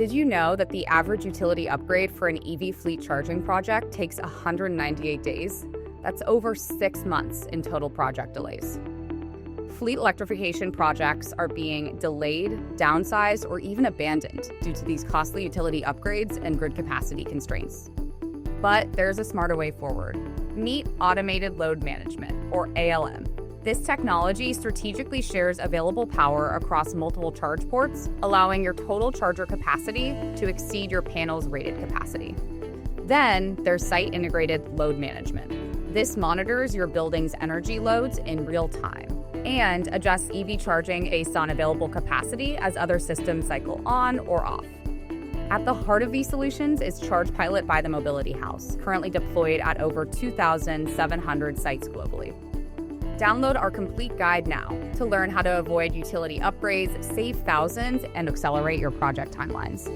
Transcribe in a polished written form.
Did you know that the average utility upgrade for an EV fleet charging project takes 198 days? That's over 6 months in total project delays. Fleet electrification projects are being delayed, downsized, or even abandoned due to these costly utility upgrades and grid capacity constraints. But there's a smarter way forward. Meet automated load management, or ALM. This technology strategically shares available power across multiple charge ports, allowing your total charger capacity to exceed your panel's rated capacity. Then there's site-integrated load management. This monitors your building's energy loads in real time and adjusts EV charging based on available capacity as other systems cycle on or off. At the heart of these solutions is Charge Pilot by the Mobility House, currently deployed at over 2,700 sites globally. Download our complete guide now to learn how to avoid utility upgrades, save thousands, and accelerate your project timelines.